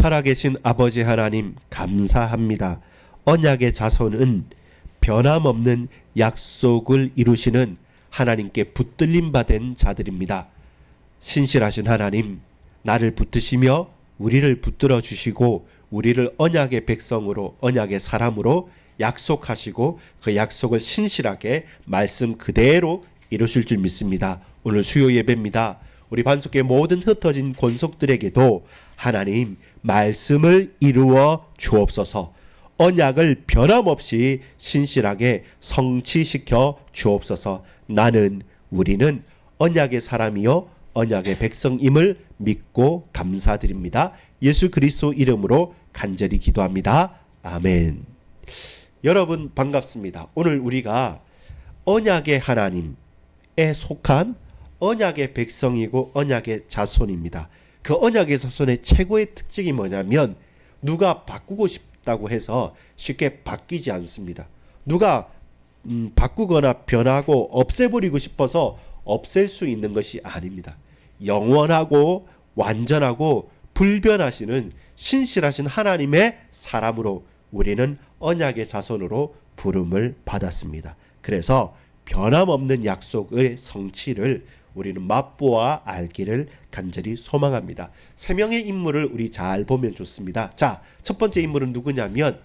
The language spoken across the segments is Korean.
살아계신 아버지 하나님 감사합니다. 언약의 자손은 변함없는 약속을 이루시는 하나님께 붙들림 받은 자들입니다. 신실하신 하나님, 나를 붙드시며 우리를 붙들어 주시고 우리를 언약의 백성으로, 언약의 사람으로 약속하시고 그 약속을 신실하게 말씀 그대로 이루실 줄 믿습니다. 오늘 수요 예배입니다. 우리 반석교회 모든 흩어진 권속들에게도 하나님 말씀을 이루어 주옵소서. 언약을 변함없이 신실하게 성취시켜 주옵소서. 우리는 언약의 사람이요 언약의 백성임을 믿고 감사드립니다. 예수 그리스도 이름으로 간절히 기도합니다. 아멘. 여러분 반갑습니다. 오늘 우리가 언약의 하나님에 속한 언약의 백성이고 언약의 자손입니다. 그 언약의 자손의 최고의 특징이 뭐냐면 누가 바꾸고 싶다고 해서 쉽게 바뀌지 않습니다. 누가 바꾸거나 변하고 없애버리고 싶어서 없앨 수 있는 것이 아닙니다. 영원하고 완전하고 불변하시는 신실하신 하나님의 사람으로 우리는 언약의 자손으로 부름을 받았습니다. 그래서 변함없는 약속의 성취를 우리는 맛보아 알기를 간절히 소망합니다. 세 명의 인물을 우리 잘 보면 좋습니다. 자, 첫 번째 인물은 누구냐면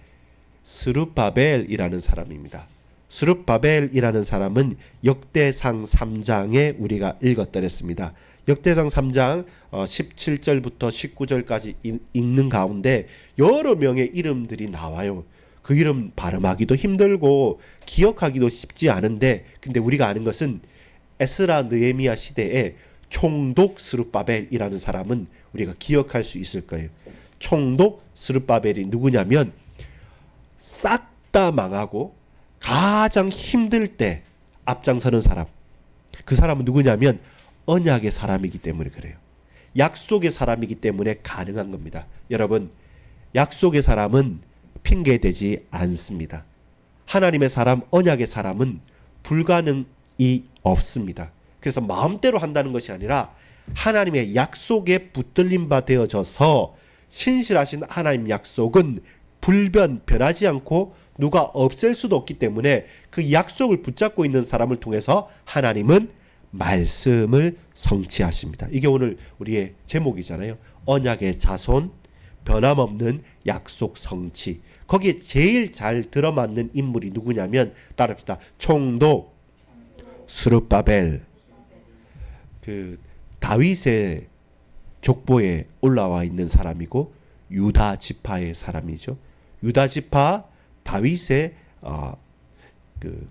스룹바벨이라는 사람입니다. 스룹바벨이라는 사람은 역대상 3장에 우리가 읽었더랬습니다. 역대상 3장 17절부터 19절까지 읽는 가운데 여러 명의 이름들이 나와요. 그 이름 발음하기도 힘들고 기억하기도 쉽지 않은데, 근데 우리가 아는 것은 에스라 느헤미야 시대에 총독 스룹바벨이라는 사람은 우리가 기억할 수 있을 거예요. 총독 스룹바벨이 누구냐면 싹 다 망하고 가장 힘들 때 앞장서는 사람. 그 사람은 누구냐면 언약의 사람이기 때문에 그래요. 약속의 사람이기 때문에 가능한 겁니다. 여러분, 약속의 사람은 핑계대지 않습니다. 하나님의 사람, 언약의 사람은 불가능이 없습니다. 그래서 마음대로 한다는 것이 아니라 하나님의 약속에 붙들림 바 되어져서 신실하신 하나님 약속은 변하지 않고 누가 없앨 수도 없기 때문에 그 약속을 붙잡고 있는 사람을 통해서 하나님은 말씀을 성취하십니다. 이게 오늘 우리의 제목이잖아요. 언약의 자손, 변함없는 약속 성취. 거기에 제일 잘 들어맞는 인물이 누구냐면 따라합시다. 총독 스룹바벨. 그 다윗의 족보에 올라와 있는 사람이고 유다 지파의 사람이죠. 유다 지파 다윗의 그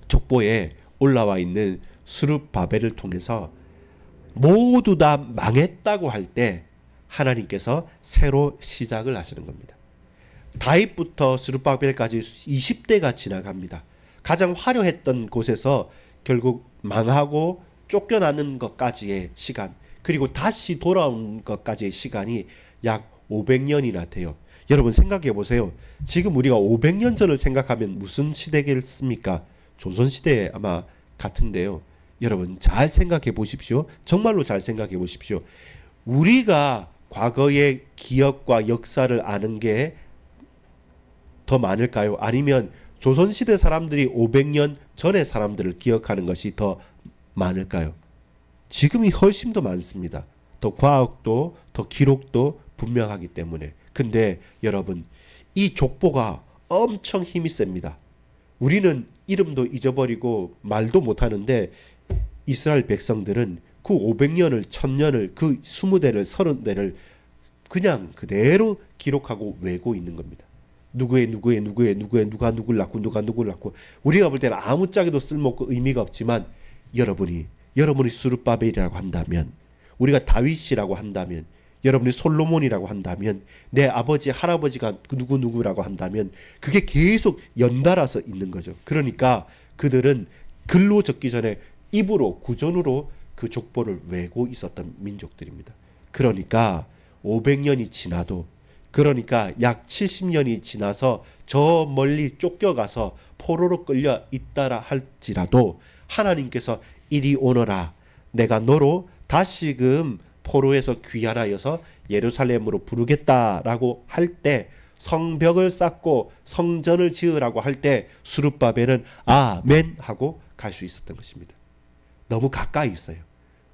족보에 올라와 있는 스룹바벨을 통해서 모두 다 망했다고 할 때 하나님께서 새로 시작을 하시는 겁니다. 다윗부터 스룹바벨까지 20대가 지나갑니다. 가장 화려했던 곳에서 결국 망하고 쫓겨나는 것까지의 시간, 그리고 다시 돌아온 것까지의 시간이 약 500년이나 돼요. 여러분 생각해 보세요. 지금 우리가 500년 전을 생각하면 무슨 시대겠습니까? 조선시대 아마 같은데요. 여러분 잘 생각해 보십시오. 정말로 잘 생각해 보십시오. 우리가 과거의 기억과 역사를 아는 게 더 많을까요? 아니면 조선시대 사람들이 500년 전의 사람들을 기억하는 것이 더 많을까요? 지금이 훨씬 더 많습니다. 더 과학도 더 기록도 분명하기 때문에. 근데 여러분, 이 족보가 엄청 힘이 셉니다. 우리는 이름도 잊어버리고 말도 못하는데 이스라엘 백성들은 그 500년을 1000년을 그 20대를 30대를 그냥 그대로 기록하고 외고 있는 겁니다. 누가 누구를 낳고 우리가 볼 때는 아무짝에도 쓸모없고 의미가 없지만 여러분이 스룹바벨이라고 한다면, 우리가 다윗이라고 한다면, 여러분이 솔로몬이라고 한다면, 내 아버지 할아버지가 누구라고 한다면 그게 계속 연달아서 있는 거죠. 그러니까 그들은 글로 적기 전에 입으로 구전으로 그 족보를 외고 있었던 민족들입니다. 그러니까 500년이 지나도, 그러니까 약 70년이 지나서 저 멀리 쫓겨가서 포로로 끌려 있다라 할지라도 하나님께서 이리 오너라, 내가 너로 다시금 포로에서 귀환하여서 예루살렘으로 부르겠다라고 할 때, 성벽을 쌓고 성전을 지으라고 할 때 스룹바벨은 아멘 하고 갈 수 있었던 것입니다. 너무 가까이 있어요.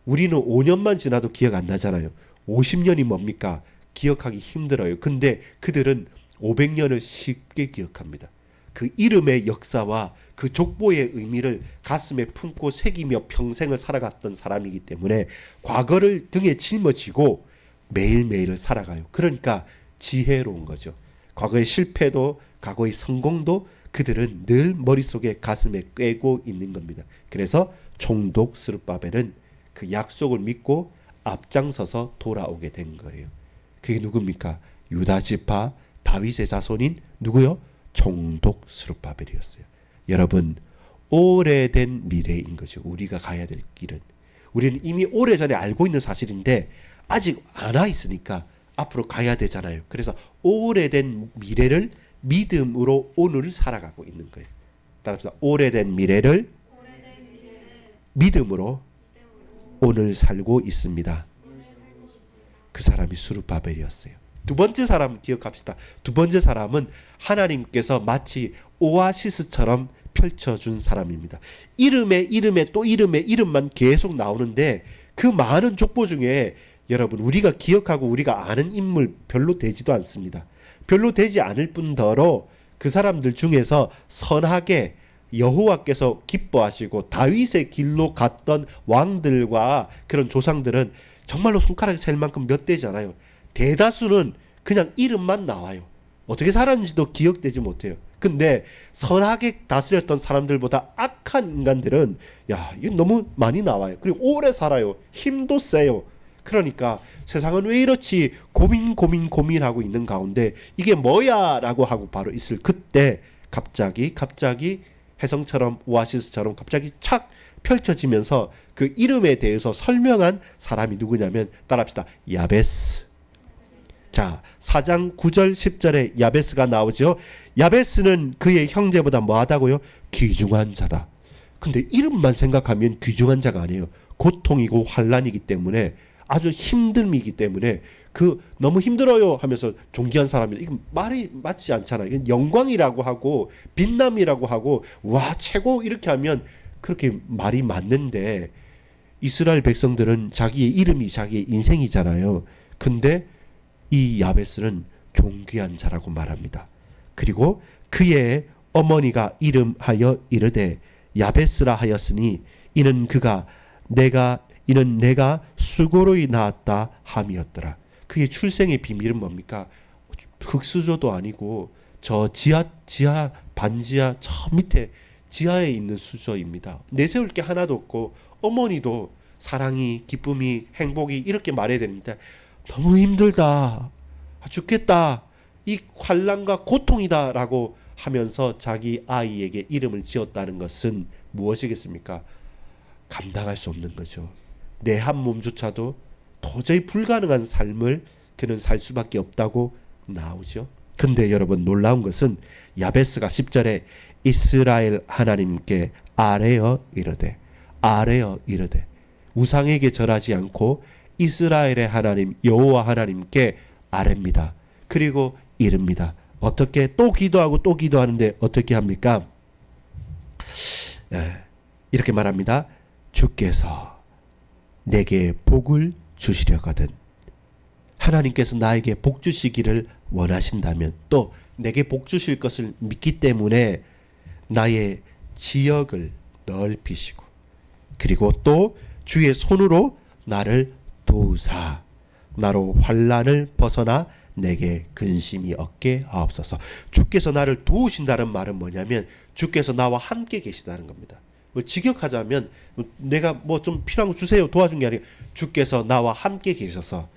우리는 5년만 지나도 기억 안 나잖아요. 50년이 뭡니까? 기억하기 힘들어요. 근데 그들은 500년을 쉽게 기억합니다. 그 이름의 역사와 그 족보의 의미를 가슴에 품고 새기며 평생을 살아갔던 사람이기 때문에 과거를 등에 짊어지고 매일매일을 살아가요. 그러니까 지혜로운 거죠. 과거의 실패도 과거의 성공도 그들은 늘 머릿속에 가슴에 꿰고 있는 겁니다. 그래서 총독 스룹바벨은 그 약속을 믿고 앞장서서 돌아오게 된 거예요. 그게 누굽니까? 유다 지파 다윗의 자손인 누구요? 총독 스룹바벨이었어요. 여러분, 오래된 미래인 거죠. 우리가 가야 될 길은. 우리는 이미 오래전에 알고 있는 사실인데 아직 안 와 있으니까 앞으로 가야 되잖아요. 그래서 오래된 미래를 믿음으로 오늘 살아가고 있는 거예요. 따라서 오래된 미래를 믿음으로 오늘 살고 있습니다. 그 사람이 스룹바벨이었어요. 두 번째 사람 기억합시다. 두 번째 사람은 하나님께서 마치 오아시스처럼 펼쳐준 사람입니다. 이름에 또 이름만 계속 나오는데 그 많은 족보 중에 여러분 우리가 기억하고 우리가 아는 인물 별로 되지도 않습니다. 별로 되지 않을 뿐더러 그 사람들 중에서 선하게 여호와께서 기뻐하시고 다윗의 길로 갔던 왕들과 그런 조상들은 정말로 손가락에 셀 만큼 몇 되잖아요. 대다수는 그냥 이름만 나와요. 어떻게 살았는지도 기억되지 못해요. 근데 선하게 다스렸던 사람들보다 악한 인간들은 이게 너무 많이 나와요. 그리고 오래 살아요. 힘도 세요. 그러니까 세상은 왜 이렇지 고민하고 있는 가운데 이게 뭐야 라고 하고 바로 있을 그때 갑자기 혜성처럼 오아시스처럼 갑자기 착 펼쳐지면서 그 이름에 대해서 설명한 사람이 누구냐면 따라합시다. 야베스. 자, 4장 9절 10절에 야베스가 나오죠. 야베스는 그의 형제보다 뭐하다고요? 귀중한 자다. 근데 이름만 생각하면 귀중한 자가 아니에요. 고통이고 환란이기 때문에 아주 힘듦이기 때문에 그 너무 힘들어요 하면서 존귀한 사람이 이건 말이 맞지 않잖아요. 이건 영광이라고 하고 빛남이라고 하고 와 최고 이렇게 하면 그렇게 말이 맞는데 이스라엘 백성들은 자기의 이름이 자기의 인생이잖아요. 근데 이 야베스는 존귀한 자라고 말합니다. 그리고 그의 어머니가 이름하여 이르되 야베스라 하였으니 이는 내가 수고로이 낳았다 함이었더라. 그의 출생의 비밀은 뭡니까? 흙수저도 아니고 저 지하 반지하 저 밑에 지하에 있는 수저입니다. 내세울 게 하나도 없고 어머니도 사랑이 기쁨이 행복이 이렇게 말해야 되는데 너무 힘들다 죽겠다 이 환난과 고통이다 라고 하면서 자기 아이에게 이름을 지었다는 것은 무엇이겠습니까? 감당할 수 없는 거죠. 내 한 몸조차도 도저히 불가능한 삶을 그는 살 수밖에 없다고 나오죠. 근데 여러분 놀라운 것은 야베스가 10절에 이스라엘 하나님께 아뢰어 이르되 우상에게 절하지 않고 이스라엘의 하나님 여호와 하나님께 아뢰입니다. 그리고 이릅니다. 어떻게 또 기도하는데 어떻게 합니까? 이렇게 말합니다. 주께서 내게 복을 주시려거든 하나님께서 나에게 복 주시기를 원하신다면 또 내게 복 주실 것을 믿기 때문에 나의 지역을 넓히시고 그리고 또 주의 손으로 나를 도우사 나로 환난을 벗어나 내게 근심이 없게 하옵소서. 주께서 나를 도우신다는 말은 뭐냐면 주께서 나와 함께 계시다는 겁니다. 직역하자면 내가 뭐 좀 필요한 거 주세요 도와준 게 아니라 주께서 나와 함께 계셔서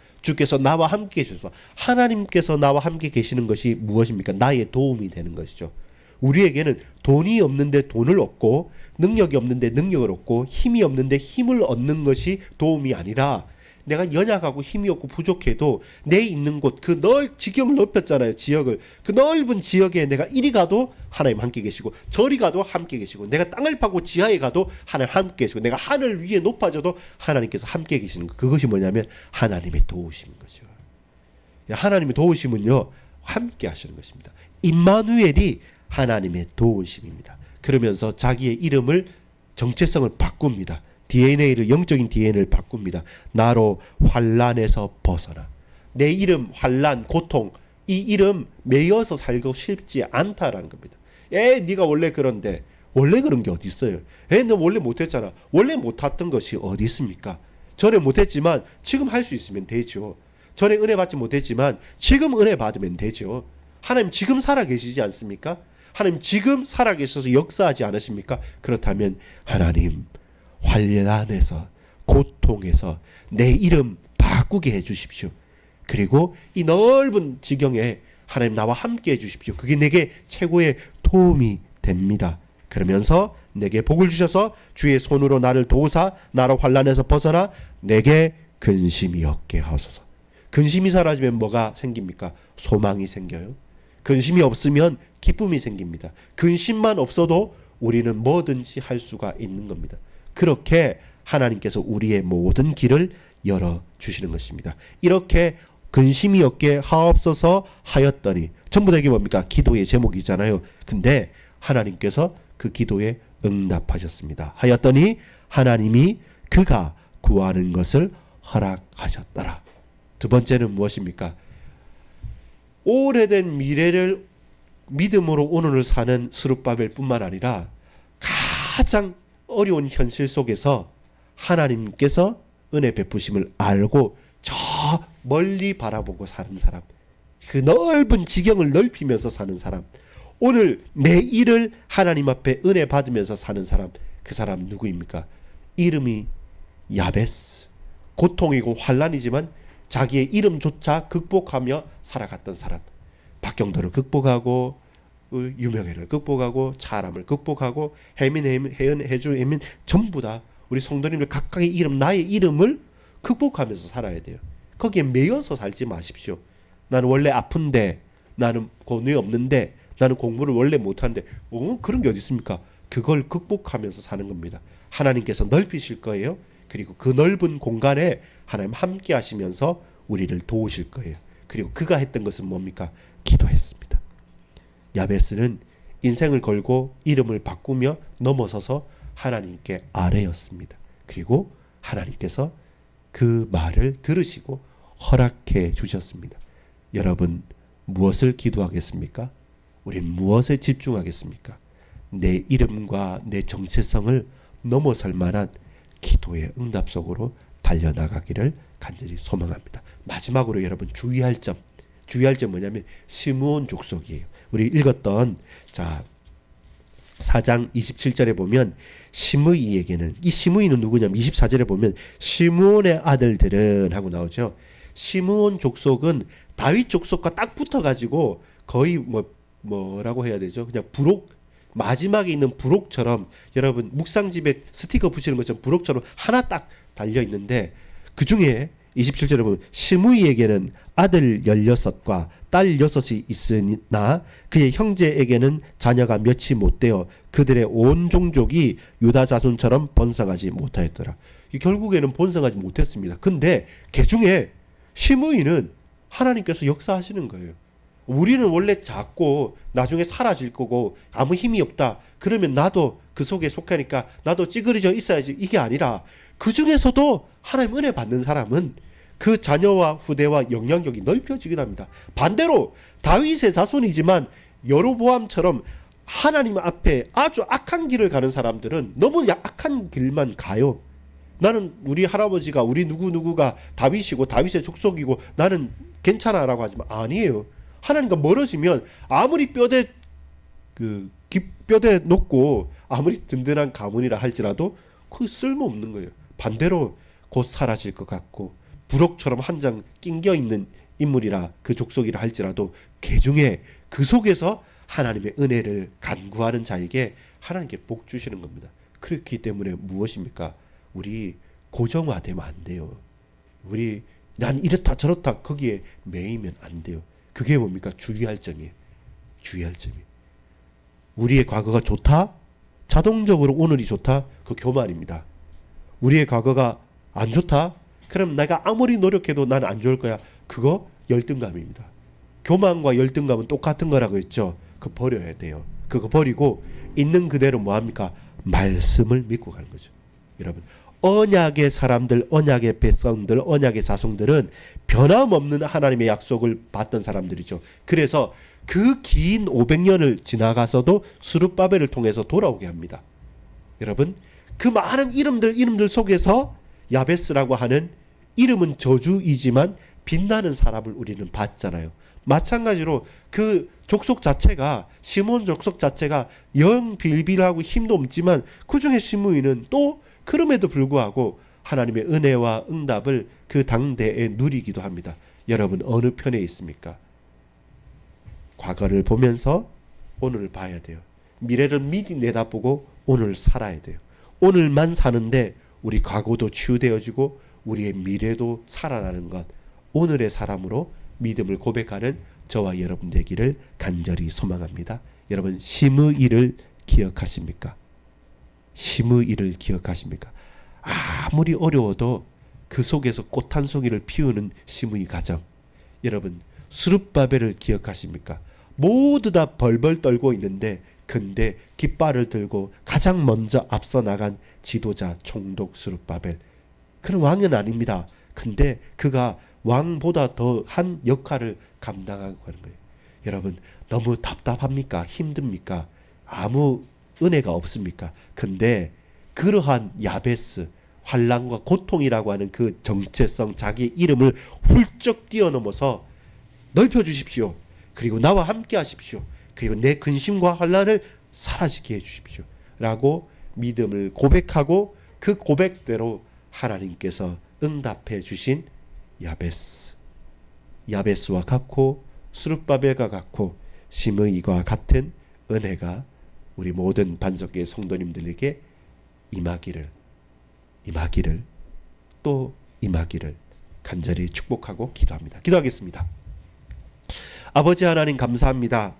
하나님께서 나와 함께 계시는 것이 무엇입니까? 나의 도움이 되는 것이죠. 우리에게는 돈이 없는데 돈을 얻고 능력이 없는데 능력을 얻고 힘이 없는데 힘을 얻는 것이 도움이 아니라 내가 연약하고 힘이 없고 부족해도 내 있는 곳, 그 지경을 넓혔잖아요. 지역을. 그 넓은 지역에 내가 이리 가도 하나님 함께 계시고, 저리 가도 함께 계시고, 내가 땅을 파고 지하에 가도 하나님 함께 계시고, 내가 하늘 위에 높아져도 하나님께서 함께 계시는 것. 그것이 뭐냐면 하나님의 도우심인 거죠. 하나님의 도우심은요, 함께 하시는 것입니다. 임마누엘이 하나님의 도우심입니다. 그러면서 자기의 이름을, 정체성을 바꿉니다. DNA를, 영적인 DNA를 바꿉니다. 나로 환난에서 벗어나. 내 이름, 환난, 고통, 이 이름 매여서 살고 싶지 않다라는 겁니다. 네가 원래 그런데, 원래 그런 게 어디 있어요? 너 원래 못했잖아. 원래 못했던 것이 어디 있습니까? 전에 못했지만 지금 할 수 있으면 되죠. 전에 은혜 받지 못했지만 지금 은혜 받으면 되죠. 하나님 지금 살아계시지 않습니까? 하나님 지금 살아계셔서 역사하지 않으십니까? 그렇다면 하나님 환난에서, 고통에서 내 이름 바꾸게 해주십시오. 그리고 이 넓은 지경에 하나님 나와 함께 해주십시오. 그게 내게 최고의 도움이 됩니다. 그러면서 내게 복을 주셔서 주의 손으로 나를 도우사 나로 환난에서 벗어나 내게 근심이 없게 하소서. 근심이 사라지면 뭐가 생깁니까? 소망이 생겨요. 근심이 없으면 기쁨이 생깁니다. 근심만 없어도 우리는 뭐든지 할 수가 있는 겁니다. 그렇게 하나님께서 우리의 모든 길을 열어주시는 것입니다. 이렇게 근심이 없게 하옵소서 하였더니, 전부 다 이게 뭡니까? 기도의 제목이잖아요. 근데 하나님께서 그 기도에 응답하셨습니다. 하였더니 하나님이 그가 구하는 것을 허락하셨더라. 두 번째는 무엇입니까? 오래된 미래를 믿음으로 오늘을 사는 스룹바벨 뿐만 아니라 가장 어려운 현실 속에서 하나님께서 은혜 베푸심을 알고 저 멀리 바라보고 사는 사람, 그 넓은 지경을 넓히면서 사는 사람, 오늘 매일을 하나님 앞에 은혜 받으면서 사는 사람, 그 사람 누구입니까? 이름이 야베스. 고통이고 환난이지만 자기의 이름조차 극복하며 살아갔던 사람. 박경도를 극복하고 유명해를 극복하고 차람을 극복하고 해민, 해연, 해주, 해민 전부 다 우리 성도님들 각각의 이름, 나의 이름을 극복하면서 살아야 돼요. 거기에 매여서 살지 마십시오. 나는 원래 아픈데, 나는 권위 없는데, 나는 공부를 원래 못하는데, 그런 게 어디 있습니까? 그걸 극복하면서 사는 겁니다. 하나님께서 넓히실 거예요. 그리고 그 넓은 공간에 하나님 함께 하시면서 우리를 도우실 거예요. 그리고 그가 했던 것은 뭡니까? 기도했습니다. 야베스는 인생을 걸고 이름을 바꾸며 넘어서서 하나님께 아뢰었습니다. 그리고 하나님께서 그 말을 들으시고 허락해 주셨습니다. 여러분, 무엇을 기도하겠습니까? 우린 무엇에 집중하겠습니까? 내 이름과 내 정체성을 넘어설 만한 기도의 응답 속으로 달려나가기를 간절히 소망합니다. 마지막으로 여러분 주의할 점 뭐냐면 시므온 족속이에요. 우리 읽었던 4장 27절에 보면 시므이에게는, 이 시므이는 누구냐면 24절에 보면 시므온의 아들들은 하고 나오죠. 시므온 족속은 다윗 족속과 딱 붙어가지고 거의 뭐라고 해야 되죠? 그냥 부록, 마지막에 있는 부록처럼, 여러분 묵상집에 스티커 붙이는 것처럼 부록처럼 하나 딱 달려 있는데, 그 중에 27절에 보면 시므이에게는 아들 16과 딸 6이 있으나 그의 형제에게는 자녀가 몇이 못되어 그들의 온 종족이 유다 자손처럼 번성하지 못하였더라. 결국에는 번성하지 못했습니다. 근데 그 중에 시므이는 하나님께서 역사하시는 거예요. 우리는 원래 작고 나중에 사라질 거고 아무 힘이 없다. 그러면 나도 그 속에 속하니까 나도 찌그러져 있어야지. 이게 아니라 그 중에서도 하나님 은혜 받는 사람은 그 자녀와 후대와 영향력이 넓혀지기도 합니다. 반대로 다윗의 자손이지만 여로보암처럼 하나님 앞에 아주 악한 길을 가는 사람들은 너무 악한 길만 가요. 나는 우리 할아버지가, 우리 누구누구가 다윗이고 다윗의 족속이고 나는 괜찮아라고 하지만 아니에요. 하나님과 멀어지면 아무리 뼈대 높고 아무리 든든한 가문이라 할지라도 그 쓸모없는 거예요. 반대로 곧 사라질 것 같고 부록처럼 한 장 낑겨 있는 인물이라, 그 족속이라 할지라도 그 중에 그 속에서 하나님의 은혜를 간구하는 자에게 하나님께 복 주시는 겁니다. 그렇기 때문에 무엇입니까? 우리 고정화되면 안 돼요. 난 이렇다 저렇다 거기에 매이면 안 돼요. 그게 뭡니까? 주의할 점이에요. 주의할 점이. 우리의 과거가 좋다? 자동적으로 오늘이 좋다? 그 교만입니다. 우리의 과거가 안 좋다? 그럼 내가 아무리 노력해도 난 안 좋을 거야. 그거 열등감입니다. 교만과 열등감은 똑같은 거라고 했죠. 그거 버려야 돼요. 그거 버리고 있는 그대로 뭐합니까? 말씀을 믿고 가는 거죠. 여러분, 언약의 사람들, 언약의 백성들, 언약의 자손들은 변함없는 하나님의 약속을 받던 사람들이죠. 그래서 그 긴 500년을 지나가서도 스룹바벨을 통해서 돌아오게 합니다. 여러분, 그 많은 이름들 속에서 야베스라고 하는 이름은 저주이지만 빛나는 사람을 우리는 봤잖아요. 마찬가지로 그 족속 자체가, 시몬 족속 자체가 영 빌빌하고 힘도 없지만 그 중에 시므이는 또 그럼에도 불구하고 하나님의 은혜와 응답을 그 당대에 누리기도 합니다. 여러분, 어느 편에 있습니까? 과거를 보면서 오늘을 봐야 돼요. 미래를 미리 내다보고 오늘 살아야 돼요. 오늘만 사는데 우리 과거도 치유되어지고 우리의 미래도 살아나는 것, 오늘의 사람으로 믿음을 고백하는 저와 여러분 되기를 간절히 소망합니다. 여러분, 시므이를 기억하십니까? 시므이를 기억하십니까? 아무리 어려워도 그 속에서 꽃 한 송이를 피우는 시므이 가정. 여러분, 스룹바벨을 기억하십니까? 모두 다 벌벌 떨고 있는데 근데 깃발을 들고 가장 먼저 앞서 나간 지도자 총독 스룹바벨. 그는 왕은 아닙니다. 근데 그가 왕보다 더한 역할을 감당하고 가는 거예요. 여러분, 너무 답답합니까? 힘듭니까? 아무 은혜가 없습니까? 근데 그러한 야베스, 환난과 고통이라고 하는 그 정체성, 자기의 이름을 훌쩍 뛰어넘어서 넓혀주십시오. 그리고 나와 함께 하십시오. 그리고 내 근심과 환난을 사라지게 해주십시오. 라고 믿음을 고백하고 그 고백대로 하나님께서 응답해 주신 야베스와 같고 스룹바벨과 같고 시므이와 같은 은혜가 우리 모든 반석의 성도님들에게 임하기를 간절히 축복하고 기도합니다. 기도하겠습니다. 아버지 하나님, 감사합니다.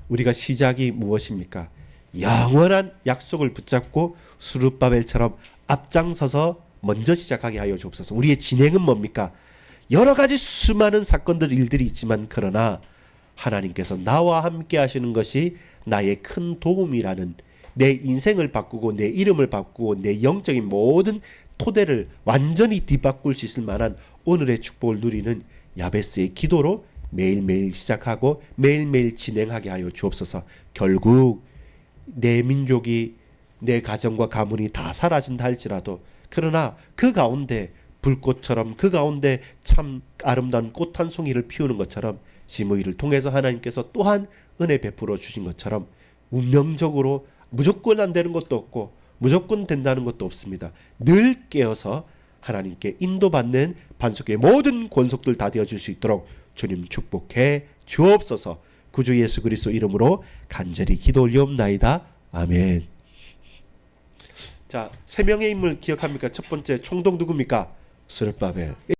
우리가 시작이 무엇입니까? 영원한 약속을 붙잡고 스룹바벨처럼 앞장서서 먼저 시작하게 하여 주옵소서. 우리의 진행은 뭡니까? 여러 가지 수많은 사건들, 일들이 있지만 그러나 하나님께서 나와 함께 하시는 것이 나의 큰 도움이라는, 내 인생을 바꾸고 내 이름을 바꾸고 내 영적인 모든 토대를 완전히 뒤바꿀 수 있을 만한 오늘의 축복을 누리는 야베스의 기도로 매일매일 시작하고 매일매일 진행하게 하여 주옵소서. 결국 내 민족이, 내 가정과 가문이 다 사라진다 할지라도, 그러나 그 가운데 불꽃처럼, 그 가운데 참 아름다운 꽃 한 송이를 피우는 것처럼 시므이를 통해서 하나님께서 또한 은혜 베풀어 주신 것처럼 운명적으로 무조건 안 되는 것도 없고 무조건 된다는 것도 없습니다. 늘 깨어서 하나님께 인도받는 반석의 모든 권속들 다 되어줄 수 있도록 주님 축복해 주옵소서. 구주 예수 그리스도 이름으로 간절히 기도 올리옵나이다. 아멘. 자, 세 명의 인물 기억합니까? 첫 번째 총독 누굽니까? 스룹바벨.